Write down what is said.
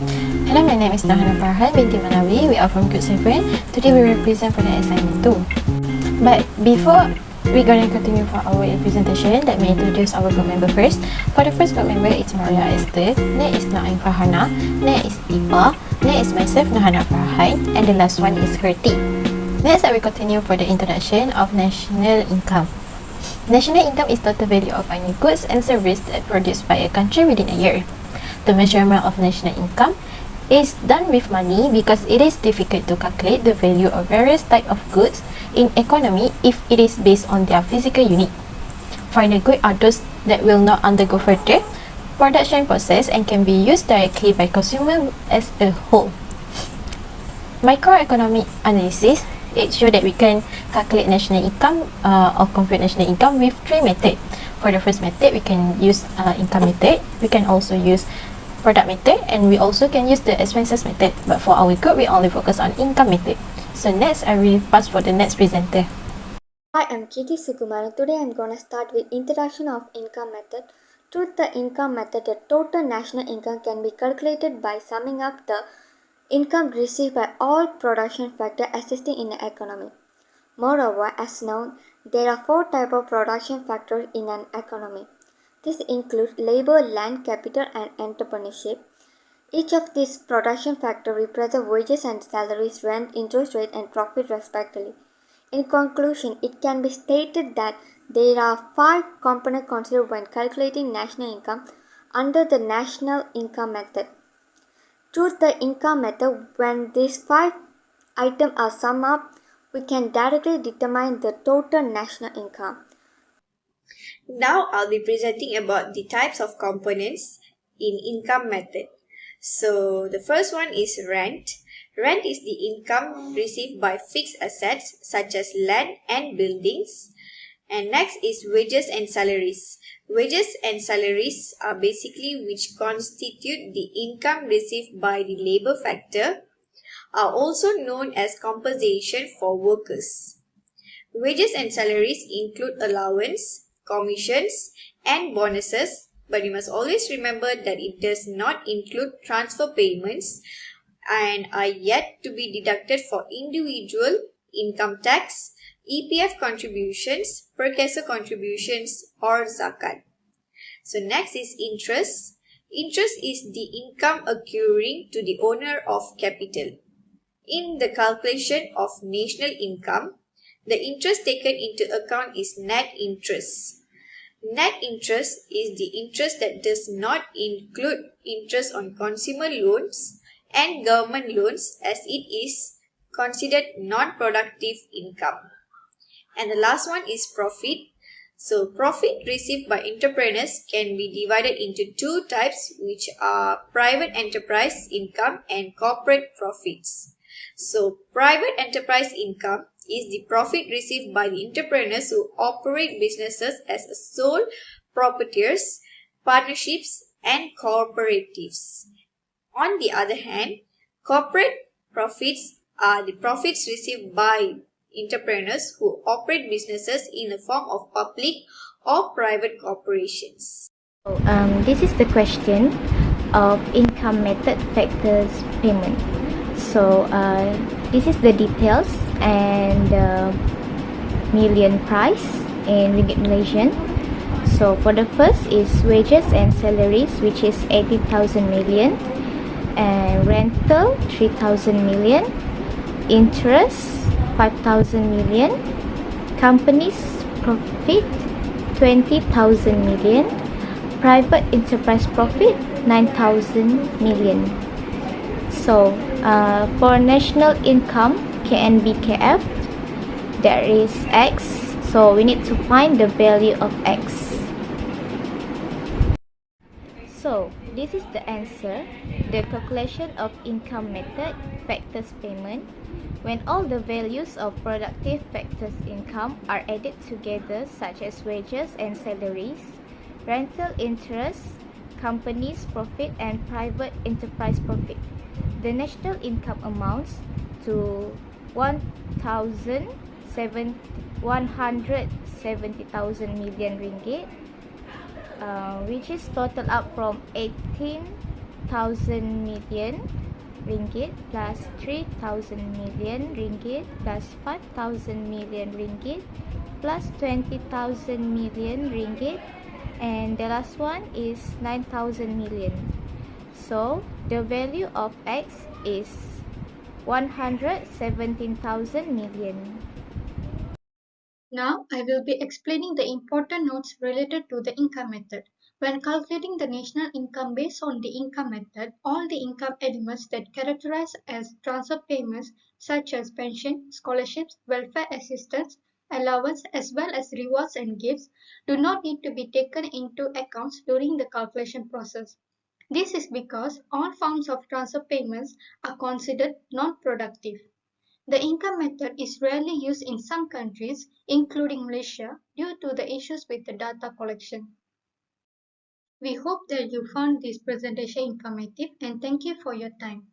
Hello, my name is Nahana Farhan binti Manawi. We are from Good 7. Today we represent for the assignment 2. But before we're going to continue for our presentation, let me introduce our group member first. For the first group member, it's Maria Esther. Next is Naim Farhana. Next is Ipa. Next is myself, Nahana Farhan. And the last one is Herti. Next, I will continue for the introduction of national income. National income is total value of any goods and services that produced by a country within a year. The measurement of national income is done with money because it is difficult to calculate the value of various types of goods in economy if it is based on their physical unit. Final goods are those that will not undergo further production process and can be used directly by consumers as a whole. Microeconomic analysis, it shows that we can calculate national income or compute national income with three methods. For the first method, we can use income method. We can also use product method, and we also can use the expenses method. But for our group, we only focus on income method. So next, I will pass for the next presenter. Hi, I'm Kitty Sukumaran. Today I'm going to start with introduction of income method. Through the income method, the total national income can be calculated by summing up the income received by all production factors existing in the economy. Moreover, as known, there are four types of production factors in an economy. This includes labor, land, capital, and entrepreneurship. Each of these production factors represents wages and salaries, rent, interest rate, and profit respectively. In conclusion, it can be stated that there are five components considered when calculating national income under the national income method. Through the income method, when these five items are summed up, we can directly determine the total national income. Now I'll be presenting about the types of components in income method. So the first one is rent. Rent is the income received by fixed assets such as land and buildings. And next is wages and salaries. Wages and salaries are basically which constitute the income received by the labor factor, are also known as compensation for workers. Wages and salaries include allowance, commissions, and bonuses, but you must always remember that it does not include transfer payments and are yet to be deducted for individual income tax, EPF contributions, per capita contributions, or zakat. So next is interest. Interest is the income accruing to the owner of capital. In the calculation of national income, the interest taken into account is net interest. Net interest is the interest that does not include interest on consumer loans and government loans, as it is considered non-productive income. And the last one is profit. So profit received by entrepreneurs can be divided into two types, which are private enterprise income and corporate profits. So private enterprise income is the profit received by the entrepreneurs who operate businesses as sole proprietors, partnerships, and cooperatives. On the other hand, corporate profits are the profits received by entrepreneurs who operate businesses in the form of public or private corporations. This is the question of income method factors payment. So this is the details and million price in ringgit Malaysian. So for the first is wages and salaries, which is 18,000 million, and rental 3,000 million, interest 5,000 million, companies profit 20,000 million, private enterprise profit 9,000 million. So for national income KNBKF, there is X, so we need to find the value of X. So this is the answer. The calculation of income method factors payment, when all the values of productive factors income are added together, such as wages and salaries, rental interest, companies profit, and private enterprise profit. The national income amounts to 170,000 million ringgit, which is total up from 2,000 million ringgit plus 3,000 million ringgit plus 5,000 million ringgit plus 20,000 million ringgit, and the last one is 9,000 million. So the value of X is 117,000 million. Now I will be explaining the important notes related to the income method. When calculating the national income based on the income method, all the income elements that characterize as transfer payments such as pension, scholarships, welfare assistance, allowance as well as rewards and gifts do not need to be taken into account during the calculation process. This is because all forms of transfer payments are considered non-productive. The income method is rarely used in some countries, including Malaysia, due to the issues with the data collection. We hope that you found this presentation informative and thank you for your time.